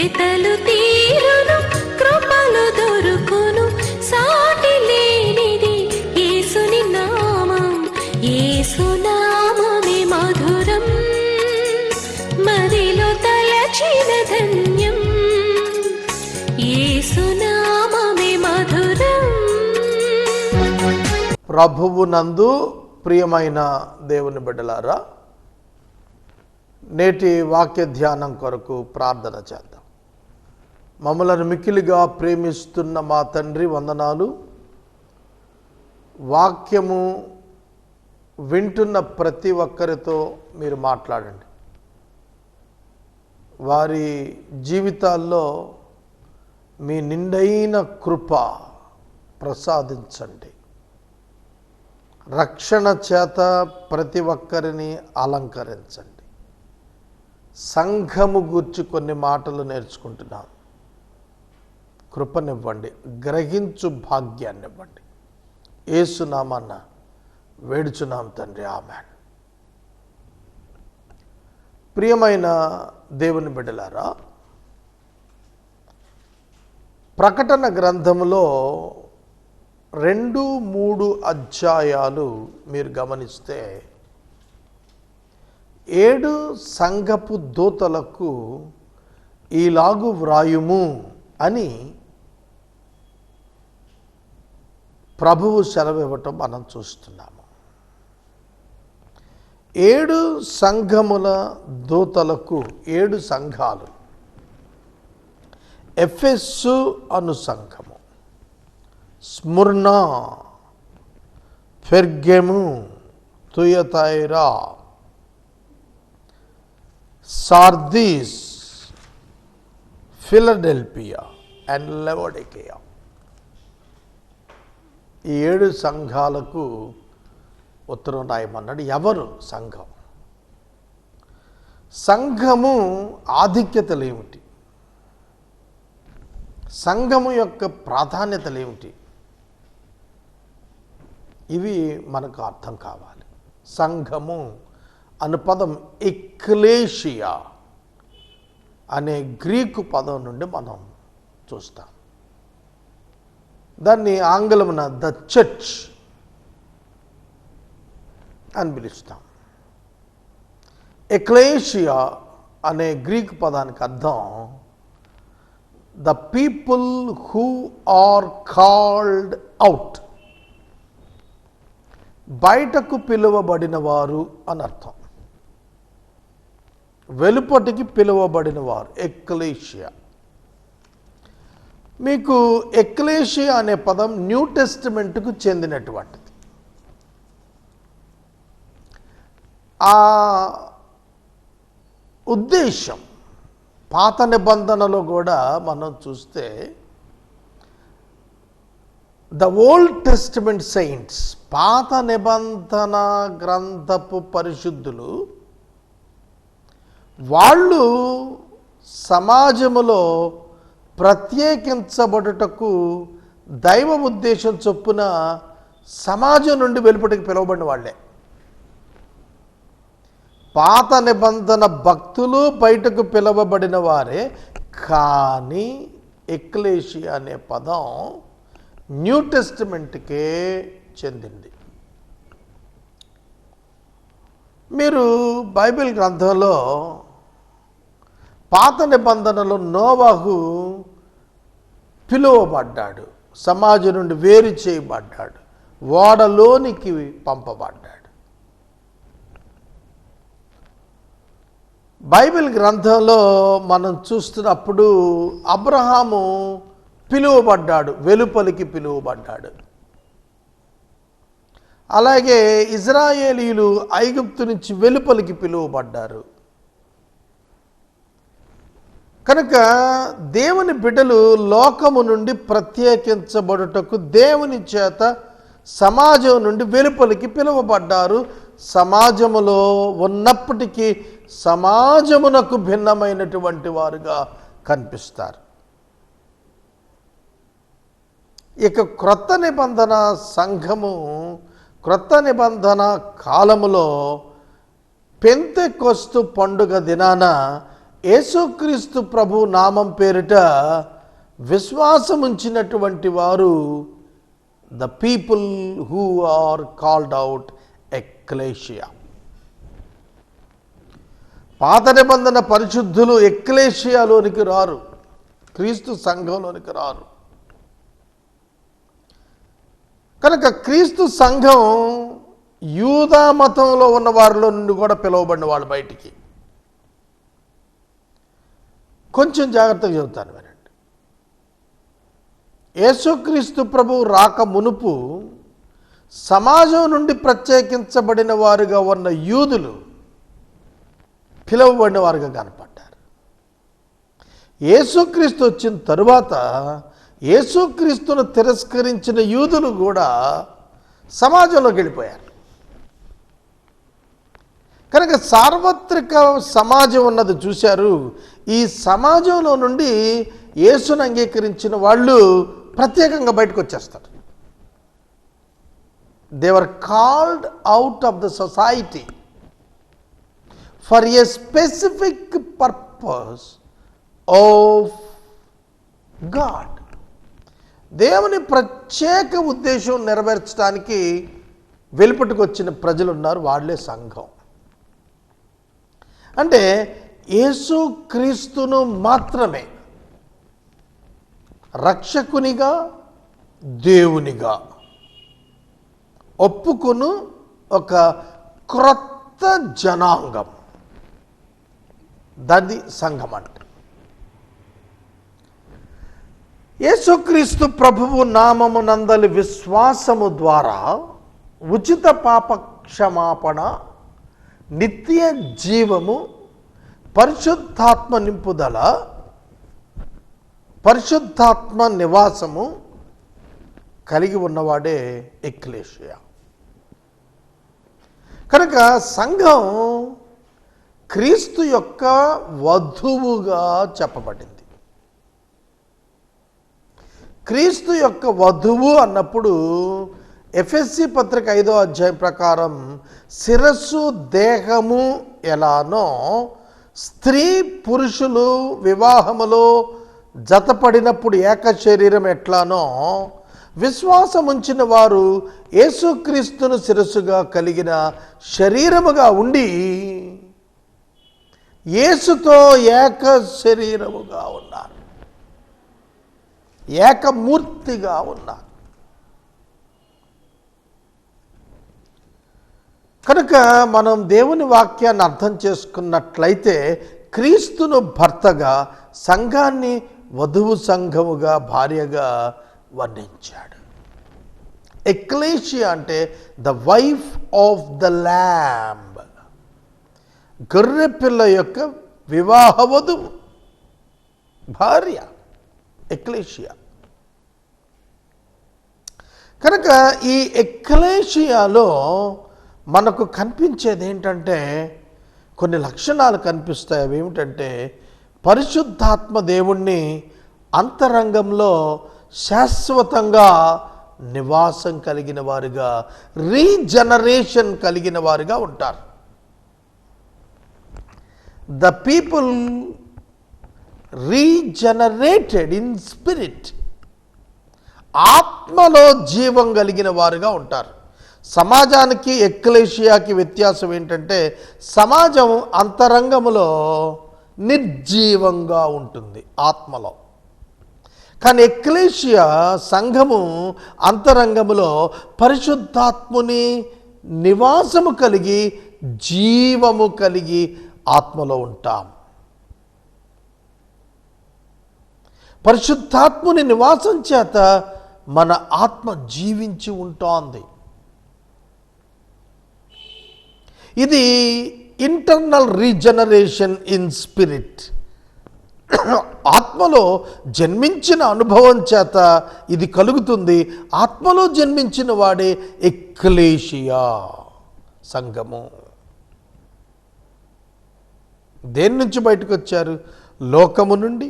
వెతలు తీరును, కృపలు దొరుకును, సాటి లేనిది యేసుని నామం. యేసునామమే మధురం, మదిలో తలచిన ధన్యం. యేసునామమే మధురం. ప్రభువునందు ప్రియమైన దేవుని బిడ్డలారా, నేటి వాక్య ధ్యానం కొరకు ప్రార్థన చేద్దాం. మమ్మలను మిక్కిలిగా ప్రేమిస్తున్న మా తండ్రి వందనాలు. వాక్యము వింటున్న ప్రతి ఒక్కరితో మీరు మాట్లాడండి. వారి జీవితాల్లో మీ నిండైన కృప ప్రసాదించండి. రక్షణ చేత ప్రతి ఒక్కరిని అలంకరించండి. సంఘము గూర్చి కొన్ని మాటలు నేర్చుకుంటున్నాం. కృపనివ్వండి, గ్రహించు భాగ్యాన్నివ్వండి. యేసునామాన వేడుచున్నాం తండ్రి, ఆమేన్. ప్రియమైన దేవుని బిడ్డలారా, ప్రకటన గ్రంథములో 2-3 అధ్యాయాలు మీరు గమనిస్తే 7 సంఘపు దూతలకు ఈలాగు వ్రాయుము అని ప్రభువు సెలవివ్వటం మనం చూస్తున్నాము. 7 సంఘముల దూతలకు 7 సంఘాలు. ఎఫెస్సు అను సంఘము, Smyrna, Pergamum, Thyatira, Sardis, Philadelphia and Laodicea. ఈ 7 సంఘాలకు ఉత్తరం రాయమన్నాడు. ఎవరు సంఘం? సంఘము ఆధిక్యతలు ఏమిటి? సంఘము యొక్క ప్రాధాన్యతలు ఏమిటి? ఇవి మనకు అర్థం కావాలి. సంఘము అను పదం ఎక్లేషియా అనే గ్రీకు పదం నుండి మనం చూస్తాం. దాన్ని ఆంగ్లమున ద చర్చ్ అని పిలుస్తాం. ఎక్లేషియా అనే గ్రీకు పదానికి అర్థం the people who are called out, బయటకు పిలువబడిన వారు అని అర్థం. వెలుపటికి పిలువబడిన వారు ఎక్లేషియా. మీకు ఎక్లేషియా అనే పదం న్యూ టెస్టిమెంట్కు చెందినటువంటిది. ఆ ఉద్దేశం పాత నిబంధనలో కూడా మనం చూస్తే ద ఓల్డ్ టెస్టిమెంట్ సెయింట్స్, పాత నిబంధన గ్రంథపు పరిశుద్ధులు, వాళ్ళు సమాజములో ప్రత్యేకించబడుటకు దైవ ఉద్దేశం చొప్పున సమాజం నుండి వెలుపటికి పిలువబడిన వాళ్ళే. పాత నిబంధన భక్తులు బయటకు పిలువబడిన వారే. కానీ ఎక్లేషియా అనే పదం న్యూ టెస్టిమెంట్కే చెందింది. మీరు బైబిల్ గ్రంథంలో పాత నిబంధనలో నోవాహు పిలువబడ్డాడు, సమాజం నుండి వేరు చేయబడ్డాడు, ఓడలోనికి పంపబడ్డాడు. బైబిల్ గ్రంథంలో మనం చూస్తున్నప్పుడు అబ్రహాము పిలువబడ్డాడు, వెలుపలికి పిలువబడ్డాడు. అలాగే ఇజ్రాయేలీయులు ఐగుప్తు నుంచి వెలుపలికి పిలువబడ్డారు. కనుక దేవుని బిడ్డలు లోకము నుండి ప్రత్యేకించబడుటకు దేవుని చేత సమాజం నుండి వెలుపలికి పిలువబడ్డారు. సమాజములో ఉన్నప్పటికీ సమాజమునకు భిన్నమైనటువంటి వారుగా కనిపిస్తారు. ఇక క్రొత్త నిబంధన సంఘము క్రొత్త నిబంధన కాలములో పెంతెకొస్తు పండుగ దినాన యేసుక్రీస్తు ప్రభు నామం పేరిట విశ్వాసం ఉంచినటువంటి వారు the people who are called out ఎక్లేషియా. పాత నిబంధన పరిశుద్ధులు ఎక్లేషియాలోనికి రారు, క్రీస్తు సంఘంలోనికి రారు. కనుక క్రీస్తు సంఘం యూదా మతంలో ఉన్న వారిలో నుండి కూడా పిలువబడిన వాళ్ళు బయటికి. కొంచెం జాగ్రత్తగా చెబుతాను వినండి. యేసుక్రీస్తు ప్రభువు రాక మునుపు సమాజం నుండి ప్రత్యేకించబడిన వారుగా ఉన్న యూదులు పిలువబడిన వారుగా కనపడ్డారు. యేసుక్రీస్తు వచ్చిన తరువాత యేసుక్రీస్తును తిరస్కరించిన యూదులు కూడా సమాజంలోకి వెళ్ళిపోయారు. కనుక సార్వత్రిక సమాజం ఉన్నది చూశారు. ఈ సమాజంలో నుండి యేసును అంగీకరించిన వాళ్ళు ప్రత్యేకంగా బయటకు వచ్చేస్తారు. They were called out of the society for a specific purpose of God. దేవుని ప్రత్యేక ఉద్దేశం నెరవేర్చడానికి వెలుపటికి వచ్చిన ప్రజలు ఉన్నారు, వాళ్ళే సంఘం. అంటే యేసుక్రీస్తును మాత్రమే రక్షకునిగా దేవునిగా ఒప్పుకొను ఒక క్రొత్త జనాంగం, దాన్ని సంఘం అంటే. యేసుక్రీస్తు ప్రభువు నామము నందలి విశ్వాసము ద్వారా ఉచిత పాప క్షమాపణ, నిత్య జీవము, పరిశుద్ధాత్మ నింపుదల, పరిశుద్ధాత్మ నివాసము కలిగి ఉన్నవాడే ఎక్లేషియా. కనుక సంఘం క్రీస్తు యొక్క వధువుగా చెప్పబడింది. క్రీస్తు యొక్క వధువు అన్నప్పుడు ఎఫెసీ పత్రిక 5వ అధ్యాయం ప్రకారం శిరస్సు దేహము ఎలానో, స్త్రీ పురుషులు వివాహములో జతపడినప్పుడు ఏక శరీరం ఎట్లానో, విశ్వాసం ఉంచిన వారు యేసుక్రీస్తును శిరస్సుగా కలిగిన శరీరముగా ఉండి యేసుతో ఏక శరీరముగా ఉన్నారు, ఏకమూర్తిగా ఉన్నారు. కనుక మనం దేవుని వాక్యాన్ని అర్థం చేసుకున్నట్లయితే క్రీస్తును భర్తగా, సంఘాన్ని వధువు సంఘముగా, భార్యగా వర్ణించాడు. ఎక్లేషియా అంటే the wife of the lamb, గొర్రెపిల్ల యొక్క వివాహ వధువు, భార్య ఎక్లేషియా. కనుక ఈ ఎక్లేషియాలో మనకు కనిపించేది ఏంటంటే కొన్ని లక్షణాలు కనిపిస్తాయి. అవి ఏమిటంటే పరిశుద్ధాత్మ దేవుణ్ణి అంతరంగంలో శాశ్వతంగా నివాసం కలిగిన వారుగా, రీజనరేషన్ కలిగిన వారుగా ఉంటారు. The people regenerated in spirit, ఆత్మలో జీవం కలిగిన వారుగా ఉంటారు. సమాజానికి ఎక్లేషియాకి వ్యత్యాసం ఏంటంటే సమాజం అంతరంగములో నిర్జీవంగా ఉంటుంది ఆత్మలో, కానీ ఎక్లేషియా సంఘము అంతరంగములో పరిశుద్ధాత్ముని నివాసము కలిగి జీవము కలిగి ఆత్మలో ఉంటాం. పరిశుద్ధాత్ముని నివాసం చేత మన ఆత్మ జీవించి ఉంటుంది. ఇది ఇంటర్నల్ రీజనరేషన్ ఇన్ స్పిరిట్. ఆత్మలో జన్మించిన అనుభవం చేత ఇది కలుగుతుంది. ఆత్మలో జన్మించిన వాడే ఎక్లేషియా, సంఘము. దేని నుంచి బయటకు వచ్చారు? లోకము నుండి,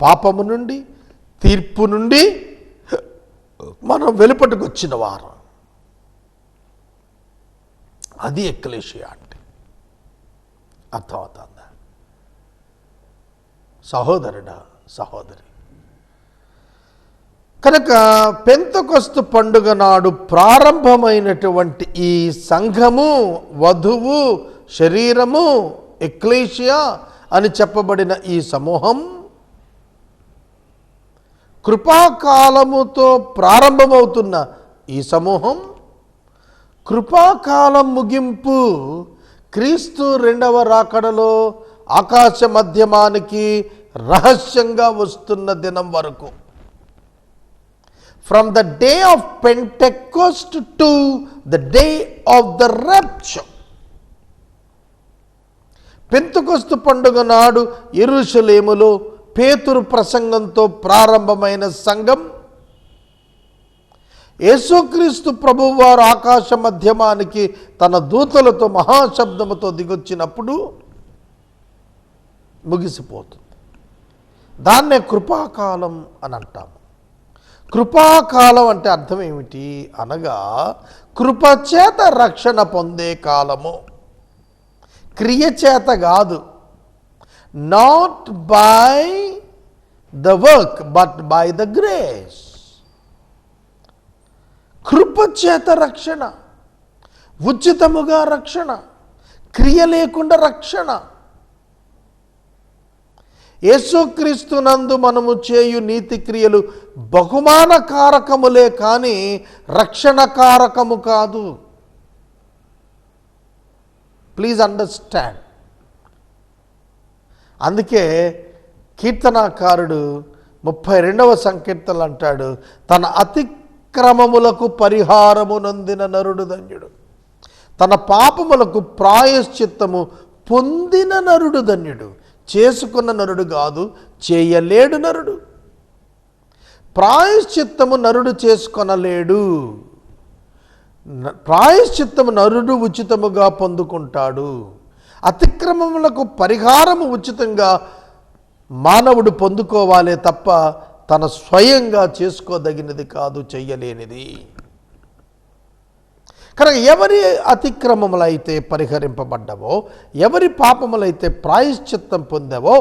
పాపము నుండి, తీర్పు నుండి మనం వెలుపటికి వచ్చిన వారు. అది ఎక్లేషియా అంటే. అర్థమవుతుందా? సహోదరుడా, సహోదరి. కనుక పెంతెకొస్తు పండుగ నాడు ప్రారంభమైనటువంటి ఈ సంఘము, వధువు, శరీరము, ఎక్లేషియా అని చెప్పబడిన ఈ సమూహం కృపాకాలముతో ప్రారంభమవుతున్న ఈ సమూహం కృపాకాలం ముగింపు క్రీస్తు రెండవ రాకడలో ఆకాశ మధ్యమానికి రహస్యంగా వస్తున్న దినం వరకు, from the day of Pentecost to the day of the rapture. Pentecost పండుగ నాడు యెరూషలేములో పేతురు ప్రసంగంతో ప్రారంభమైన సంఘం యేసుక్రీస్తు ప్రభువారు ఆకాశ మధ్యమానికి తన దూతలతో మహాశబ్దముతో దిగొచ్చినప్పుడు ముగిసిపోతుంది. దాన్నే కృపాకాలం అని అంటాము. కృపాకాలం అంటే అర్థం ఏమిటి అనగా కృపచేత రక్షణ పొందే కాలము, క్రియ చేత కాదు. Not by the work but by the grace. కృపచేత రక్షణ, ఉచితముగా రక్షణ, క్రియ లేకుండా రక్షణ. యేసుక్రీస్తునందు మనము చేయు నీతి క్రియలు బహుమాన కారకములే కానీ రక్షణ కారకము కాదు. Please understand. అందుకే కీర్తనాకారుడు 32వ సంకీర్తనలు అంటాడు, తన అతిక్రమములకు పరిహారము నొందిన నరుడు ధన్యుడు, తన పాపములకు ప్రాయశ్చిత్తము పొందిన నరుడు ధన్యుడు. చేసుకున్న నరుడు కాదు, చేయలేడు నరుడు. ప్రాయశ్చిత్తము నరుడు చేసుకొనలేడు. ప్రాయశ్చిత్తము నరుడు ఉచితముగా పొందుకుంటాడు. అతిక్రమములకు పరిహారము ఉచితంగా మానవుడు పొందుకోవాలే తప్ప తన స్వయంగా చేసుకోదగినది కాదు, చెయ్యలేనిది. కనుక ఎవరి అతిక్రమములైతే పరిహరింపబడ్డవో, ఎవరి పాపములైతే ప్రాయశ్చిత్తం పొందావో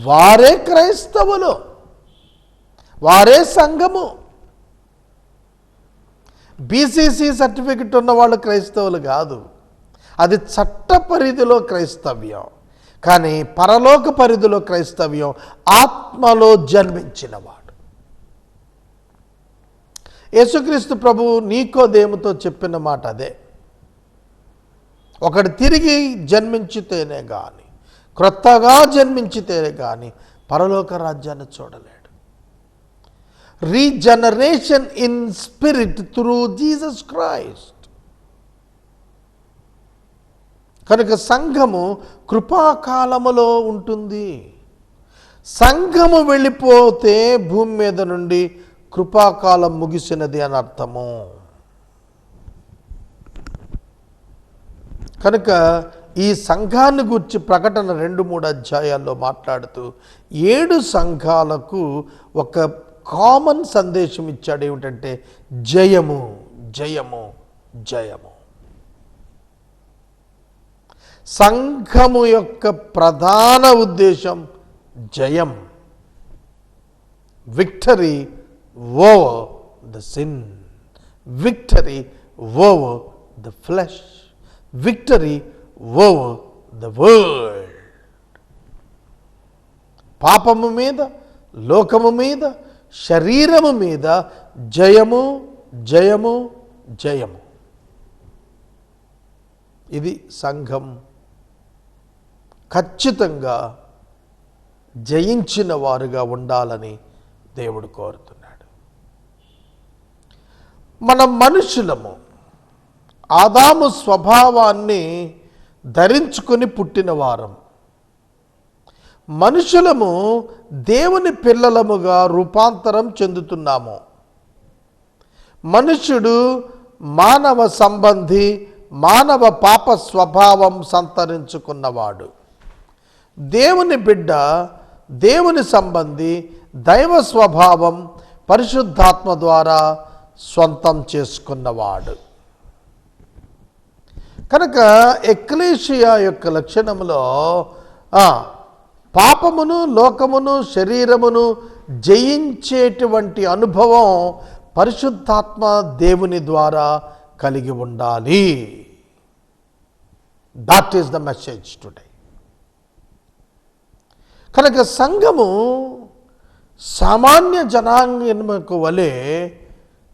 వారే క్రైస్తవులు, వారే సంఘము. బీసీసీ సర్టిఫికెట్ ఉన్న వాళ్ళు క్రైస్తవులు కాదు, అది చట్ట పరిధిలో క్రైస్తవ్యం. కానీ పరలోక పరిధిలో క్రైస్తవ్యం ఆత్మలో జన్మించినవాడు. యేసుక్రీస్తు ప్రభువు నీకోదేముతో చెప్పిన మాట అదే. ఒకడు తిరిగి జన్మించితేనే కానీ, క్రొత్తగా జన్మించితేనే కానీ పరలోక రాజ్యాన్ని చూడలేడు. Regeneration in spirit through Jesus Christ. కనుక సంఘము కృపాకాలములో ఉంటుంది. సంఘము వెళ్ళిపోతే భూమి మీద నుండి కృపాకాలం ముగిసినది అని అర్థము. కనుక ఈ సంఘాన్ని గురించి ప్రకటన 2-3 అధ్యాయాల్లో మాట్లాడుతూ 7 సంఘాలకు ఒక కామన్ సందేశం ఇచ్చాడు. ఏమిటంటే జయము, జయము, జయము. సంఘము యొక్క ప్రధాన ఉద్దేశం జయం, victory over the sin, victory over the flesh, victory over the world. పాపము మీద, లోకము మీద, శరీరము మీద జయము, జయము, జయము. ఇది సంఘం ఖచ్చితంగా జయించిన వారుగా ఉండాలని దేవుడు కోరుతున్నాడు. మనం మనుషులము, ఆదాము స్వభావాన్ని ధరించుకొని పుట్టిన వారం. మనుషులము దేవుని పిల్లలముగా రూపాంతరం చెందుతున్నాము. మనుషుడు మానవ సంబంధి, మానవ పాప స్వభావం సంతరించుకున్నవాడు. దేవుని బిడ్డ, దేవుని సంబంధి, దైవ స్వభావం పరిశుద్ధాత్మ ద్వారా స్వంతం చేసుకున్నవాడు. కనుక ఎక్లేషియా యొక్క లక్షణంలో పాపమును, లోకమును, శరీరమును జయించేటువంటి అనుభవం పరిశుద్ధాత్మ దేవుని ద్వారా కలిగి ఉండాలి. That is the message today. కనుక సంఘము సామాన్య జనాంగముకు వలె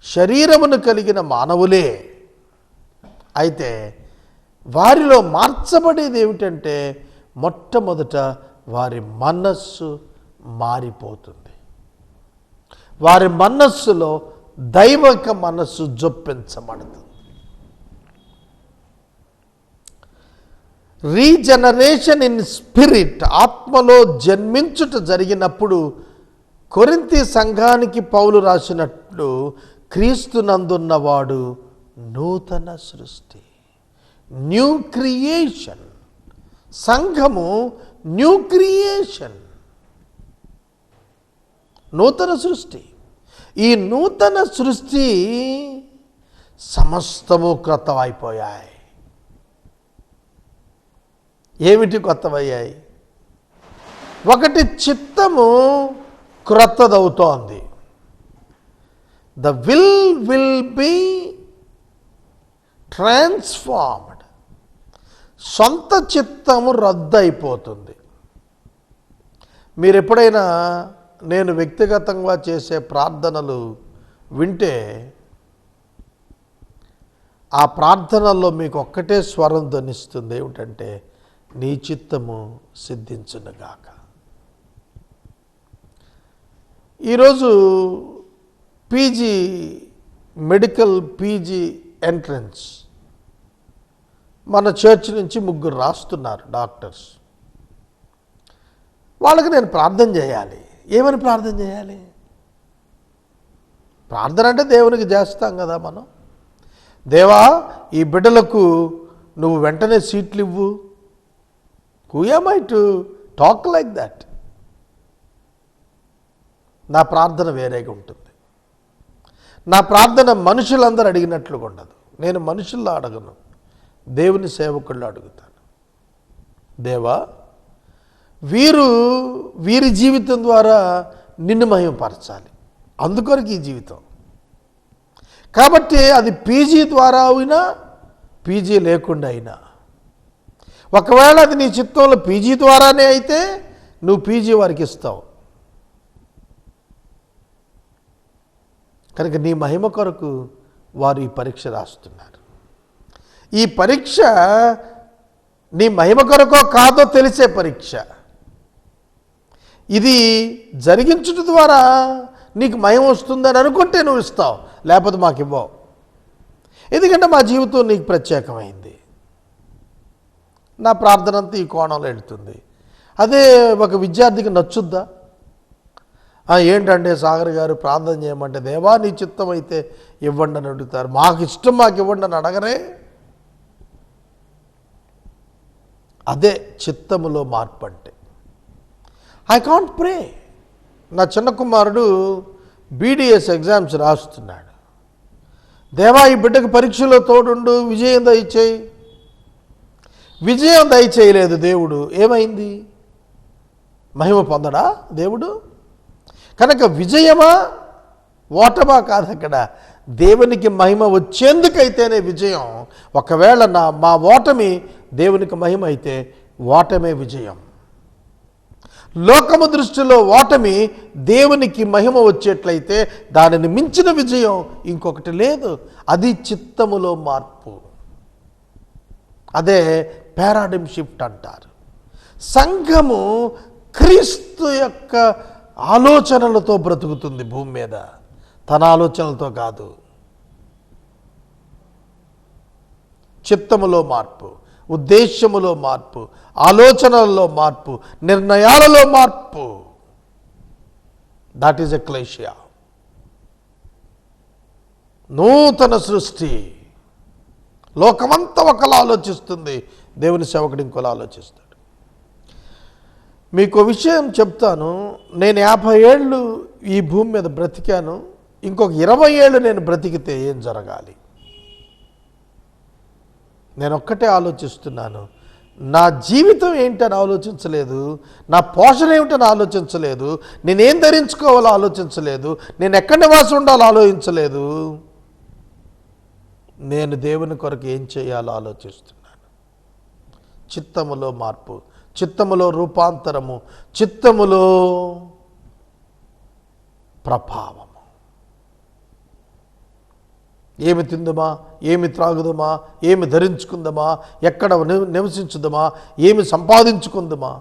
శరీరమును కలిగిన మానవులే. అయితే వారిలో మార్చబడేది ఏమిటంటే మొట్టమొదట వారి మనస్సు మారిపోతుంది. వారి మనస్సులో దైవిక మనస్సు జొప్పించబడుతుంది. రీజనరేషన్ ఇన్ స్పిరిట్, ఆత్మలో జన్మించుట జరిగినప్పుడు కొరింథీ సంఘానికి పౌలు రాసినట్లు క్రీస్తునందున్నవాడు నూతన సృష్టి, న్యూ క్రియేషన్. సంఘము న్యూ క్రియేషన్, నూతన సృష్టి. ఈ నూతన సృష్టి సమస్తము క్రొత్తమైపోయాయి. ఏమిటి కొత్తవయ్యాయి? ఒకటి, చిత్తము క్రొత్తదవుతోంది. The will be transformed. సొంత చిత్తము రద్దయిపోతుంది. మీరు ఎప్పుడైనా నేను వ్యక్తిగతంగా చేసే ప్రార్థనలు వింటే ఆ ప్రార్థనల్లో మీకు ఒక్కటే స్వరం ధ్వనిస్తుంది. ఏమిటంటే, నీ చిత్తము సిద్ధించునుగాక. ఈరోజు పీజీ మెడికల్ పీజీ ఎంట్రన్స్ మన చర్చ్ నుంచి 3 రాస్తున్నారు డాక్టర్స్. వాళ్ళకి నేను ప్రార్థన చేయాలి. ఏమని ప్రార్థన చేయాలి? ప్రార్థన అంటే దేవునికి చేస్తాం కదా మనం. దేవా, ఈ బిడ్డలకు నువ్వు వెంటనే సీట్లు ఇవ్వు. Who am I to talk like that? నా ప్రార్థన వేరేగా ఉంటుంది. నా ప్రార్థన మనుషులందరూ అడిగినట్లుగా ఉండదు. నేను మనుషుల్లో అడగను, దేవుని సేవకుల్లో అడుగుతాను. దేవా, వీరి జీవితం ద్వారా నిన్ను మహిమపరచాలి, అందుకొరకు ఈ జీవితం. కాబట్టి అది పీజీ ద్వారా అయినా పీజీ లేకుండా అయినా, ఒకవేళ అది నీ చిత్తంలో పీజీ ద్వారానే అయితే నువ్వు పీజీ వారికి ఇస్తావు. కనుక నీ మహిమ కొరకు వారు ఈ పరీక్ష రాస్తున్నారు. ఈ పరీక్ష నీ మహిమ కొరకో కాదో తెలిసే పరీక్ష. ఇది జరిగించుట ద్వారా నీకు మహిమ వస్తుందని అనుకుంటే నువ్వు ఇస్తావు, లేకపోతే మాకు ఇవ్వవు. ఎందుకంటే మా జీవితం నీకు ప్రత్యేకమైంది. నా ప్రార్థన అంతా ఈ కోణంలో వెళుతుంది. అదే ఒక విద్యార్థికి నచ్చుద్దా? ఏంటంటే సాగర్ గారు ప్రార్థన చేయమంటే, దేవా నీ చిత్తం అయితే ఇవ్వండి అని అడుగుతారు. మాకు ఇష్టం, మాకు ఇవ్వండి అని అడగరే. అదే చిత్తములో మార్పు అంటే. ఐ కాంట్ ప్రే. నా చిన్న కుమారుడు బీడీఎస్ ఎగ్జామ్స్ రాస్తున్నాడు. దేవా ఈ బిడ్డకు పరీక్షలో తోడుండు, విజయం దయచేయి. విజయం దయచేయలేదు దేవుడు. ఏమైంది? మహిమ పొందడా దేవుడు? కనుక విజయమా ఓటమా కాదు అక్కడ. దేవునికి మహిమ వచ్చేందుకైతేనే విజయం. ఒకవేళ మా ఓటమి దేవునికి మహిమ అయితే ఓటమే విజయం. లోకము దృష్టిలో ఓటమి దేవునికి మహిమ వచ్చేట్లయితే దానిని మించిన విజయం ఇంకొకటి లేదు. అది చిత్తములో మార్పు. అదే పారాడిమ్ షిఫ్ట్ అంటారు. సంఘము క్రీస్తు యొక్క ఆలోచనలతో బ్రతుకుతుంది భూమి మీద, తన ఆలోచనలతో కాదు. చిత్తములో మార్పు, ఉద్దేశములో మార్పు, ఆలోచనలలో మార్పు, నిర్ణయాలలో మార్పు. That is ecclesia. నూతన సృష్టి. లోకమంతా ఒకలా ఆలోచిస్తుంది, దేవుని సేవకుడు ఇంకోలా ఆలోచిస్తాడు. మీకు విషయం చెప్తాను. నేను 50 ఏళ్ళు ఈ భూమి మీద బ్రతికాను. ఇంకొక 20 ఏళ్ళు నేను బ్రతికితే ఏం జరగాలి? నేను ఒక్కటే ఆలోచిస్తున్నాను. నా జీవితం ఏంటని ఆలోచించలేదు, నా పోషణ ఏమిటని ఆలోచించలేదు, నేనేం ధరించుకోవాలో ఆలోచించలేదు, నేను ఎక్కడ నివాసం ఉండాలో ఆలోచించలేదు, నేను దేవుని కొరకు ఏం చేయాలో ఆలోచిస్తున్నాను. చిత్తములో మార్పు, చిత్తములో రూపాంతరము, చిత్తములో ప్రభావము. ఏమి తిందుమా, ఏమి త్రాగుదమా, ఏమి ధరించుకుందామా, ఎక్కడ నివసించుదామా, ఏమి సంపాదించుకుందామా,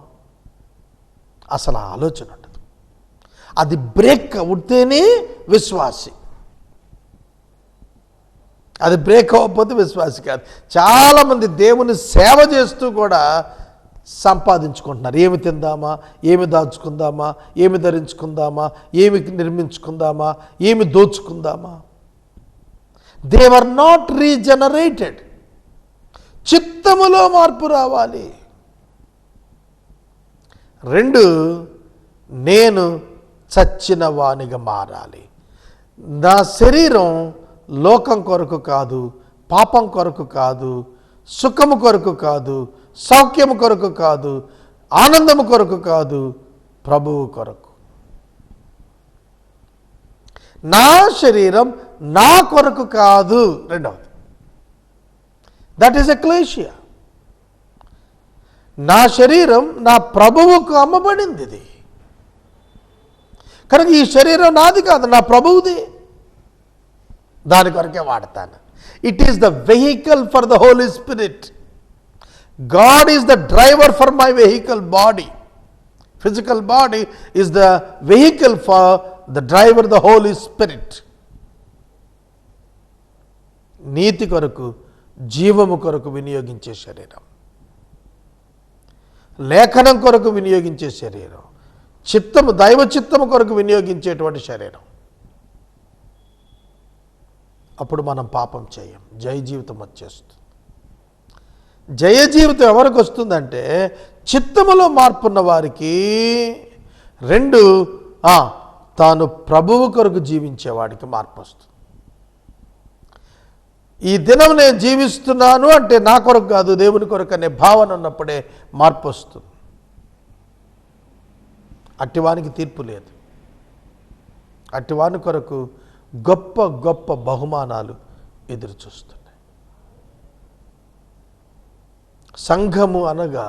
అసలు ఆలోచన ఉండదు. అది బ్రేక్ అవుతేనే విశ్వాసి. అది బ్రేక్ అవ్వకపోతే విశ్వాసి కాదు. చాలామంది దేవుని సేవ చేస్తూ కూడా సంపాదించుకుంటున్నారు. ఏమి తిందామా, ఏమి దాచుకుందామా, ఏమి ధరించుకుందామా, ఏమి నిర్మించుకుందామా, ఏమి దోచుకుందామా. They were not regenerated. చిత్తములో మార్పు రావాలి. 2, నేను చచ్చిన వానిగా మారాలి. నా శరీరం లోకం కొరకు కాదు, పాపం కొరకు కాదు, సుఖము కొరకు కాదు, సౌఖ్యము కొరకు కాదు, ఆనందము కొరకు కాదు, ప్రభువు కొరకు. నా శరీరం నా కొరకు కాదు. రెండవది, దట్ ఈస్ ఎక్లేషియా. నా శరీరం నా ప్రభువుకు అమ్మబడింది. ఇది కనుక ఈ శరీరం నాది కాదు, నా ప్రభువుది. దాని కొరకే వాడతాను. It is the vehicle for the Holy Spirit. God is the driver for my vehicle body. Physical body is the vehicle for the driver, the Holy Spirit. నీతి కొరకు, జీవము కొరకు వినియోగించే శరీరం, లేఖనం కొరకు వినియోగించే శరీరం, చిత్తము, దైవ చిత్తము కొరకు వినియోగించేటువంటి శరీరం. అప్పుడు మనం పాపం చేయం, జయ జీవితం వచ్చేస్తుంది. జయ జీవితం ఎవరికి వస్తుందంటే చిత్తములో మార్పున్న వారికి. 2, తాను ప్రభువు కొరకు జీవించేవాడికి మార్పు వస్తుంది. ఈ దినం నేను జీవిస్తున్నాను అంటే నా కొరకు కాదు, దేవుని కొరకు అనే భావన ఉన్నప్పుడే మార్పు వస్తుంది. అట్టివానికి తీర్పు లేదు. అట్టివాని కొరకు గొప్ప గొప్ప బహుమానాలు ఎదురు చూస్తున్నాయి. సంఘము అనగా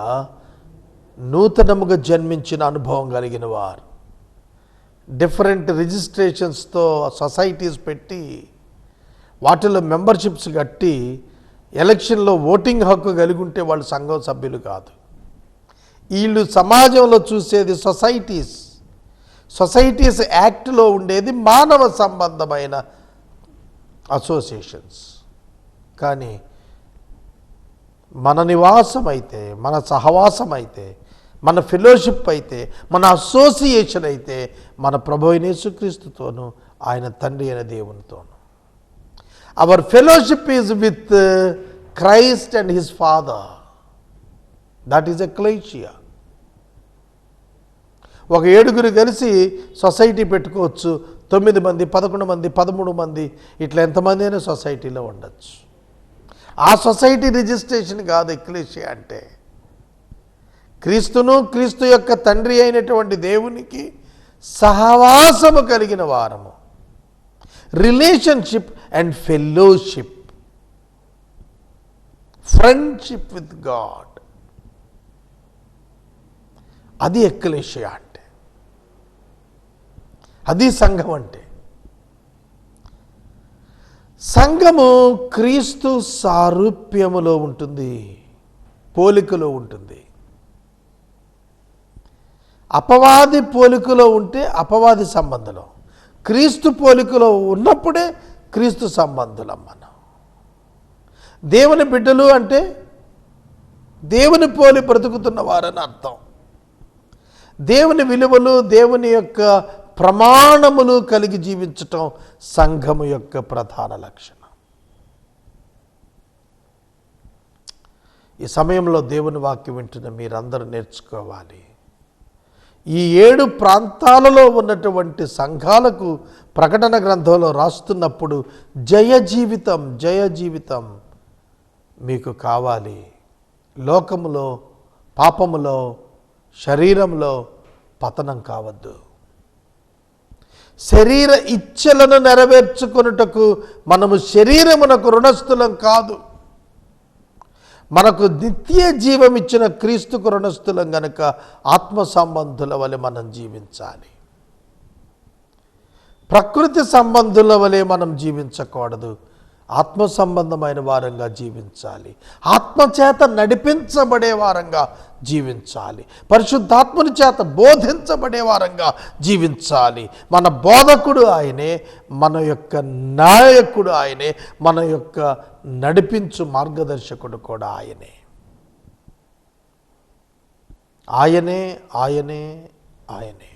నూతనముగా జన్మించిన అనుభవం కలిగిన వారు. డిఫరెంట్ రిజిస్ట్రేషన్స్తో సొసైటీస్ పెట్టి వాటిలో మెంబర్షిప్స్ కట్టి ఎలక్షన్లో ఓటింగ్ హక్కు కలిగి ఉంటే వాళ్ళు సంఘం సభ్యులు కాదు. వీళ్ళు సమాజంలో చూసేది సొసైటీస్ యాక్ట్లో ఉండేది మానవ సంబంధమైన అసోసియేషన్స్. కానీ మన నివాసం అయితే, మన సహవాసం అయితే, మన ఫెలోషిప్ అయితే, మన అసోసియేషన్ అయితే మన ప్రభు అయిన యేసుక్రీస్తుతోనూ ఆయన తండ్రి అయిన దేవునితోనూ. Our fellowship is with Christ and his father. That is ecclesia. ఒక 7 కలిసి సొసైటీ పెట్టుకోవచ్చు. 9 మంది, 11 మంది, 13 మంది, ఇట్లా ఎంతమంది అయినా సొసైటీలో ఉండొచ్చు. ఆ సొసైటీ రిజిస్ట్రేషన్ కాదు ఎక్లేషియా అంటే. క్రీస్తును, క్రీస్తు యొక్క తండ్రి అయినటువంటి దేవునికి సహవాసము కలిగిన వారము. Relationship and fellowship, friendship with God. అది ఎక్లేషియా అంటే, అది సంఘం అంటే. సంఘము క్రీస్తు సారూప్యములో ఉంటుంది, పోలికలో ఉంటుంది. అపవాది పోలికలో ఉంటే అపవాది సంబంధంలో, క్రీస్తు పోలికలో ఉన్నప్పుడే క్రీస్తు సంబంధులం మనం. దేవుని బిడ్డలు అంటే దేవుని పోలి బ్రతుకుతున్న వారని అర్థం. దేవుని విలువలు, దేవుని యొక్క ప్రమాణములు కలిగి జీవించటం సంఘము యొక్క ప్రధాన లక్షణం. ఈ సమయంలో దేవుని వాక్యం వింటున్న మీరందరూ నేర్చుకోవాలి. ఈ 7 ప్రాంతాలలో ఉన్నటువంటి సంఘాలకు ప్రకటన గ్రంథంలో రాస్తున్నప్పుడు జయ జీవితం, జయ జీవితం మీకు కావాలి. లోకములో, పాపములో, శరీరంలో పతనం కావద్దు. శరీర ఇచ్ఛలను నెరవేర్చుకొనుటకు మనము శరీరమునకు రుణస్థులం కాదు. మనకు నిత్య జీవం ఇచ్చిన క్రీస్తుకు రుణస్థులం గనుక ఆత్మ సంబంధుల వలె మనం జీవించాలి. ప్రకృతి సంబంధుల వలె మనం జీవించకూడదు. ఆత్మ సంబంధమైన వారంగా జీవించాలి. ఆత్మ చేత నడిపించబడే వారంగా జీవించాలి. పరిశుద్ధాత్మని చేత బోధించబడే వారంగా జీవించాలి. మన బోధకుడు ఆయనే, మన యొక్క నాయకుడు ఆయనే, మన యొక్క నడిపించు మార్గదర్శకుడు కూడా ఆయనే. ఆయనే ఆయనే ఆయనే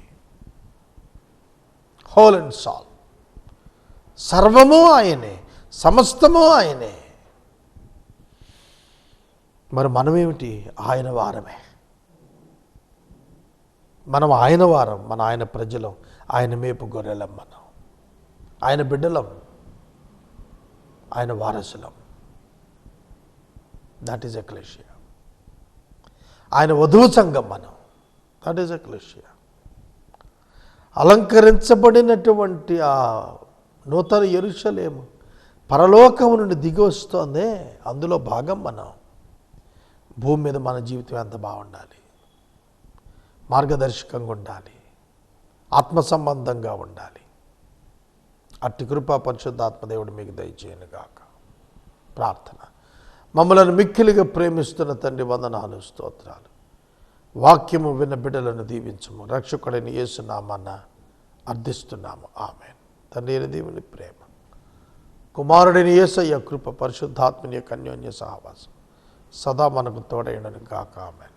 హోల్ అండ్ సాల్. సర్వము ఆయనే, సమస్తము ఆయనే. మరి మనమేమిటి? ఆయన వారమే. మనం ఆయన వారం, మన ఆయన ప్రజలం, ఆయన మేపు గొర్రెలం, మనం ఆయన బిడ్డలం, ఆయన వారసులం. That is ecclesia. ఆయన వధువు సంఘం మనం. That is ఎక్లెషియా. అలంకరించబడినటువంటి ఆ నూతన యెరూషలేము పరలోకము నుండి దిగి వస్తోందే, అందులో భాగం మనం. భూమి మీద మన జీవితం ఎంత బాగుండాలి, మార్గదర్శకంగా ఉండాలి, ఆత్మ సంబంధంగా ఉండాలి. అట్టి కృపా పరిశుద్ధాత్మదేవుడు మీకు దయచేయను గాక. ప్రార్థన. మమ్మలను మిక్కిలిగా ప్రేమిస్తున్న తండ్రి, వందనాలు, స్తోత్రాలు. వాక్యము విన్న బిడ్డలను దీవించము. రక్షకుడైన యేసు నామాన అర్థిస్తున్నాము. ఆమేన్. తండ్రి దేవుని ప్రేమ, కుమారుడైన యేసయ్య కృప, పరిశుద్ధాత్మని యొక్క అన్యోన్య సహవాసం సదా మనకు తోడైనను గాక. ఆమేన్.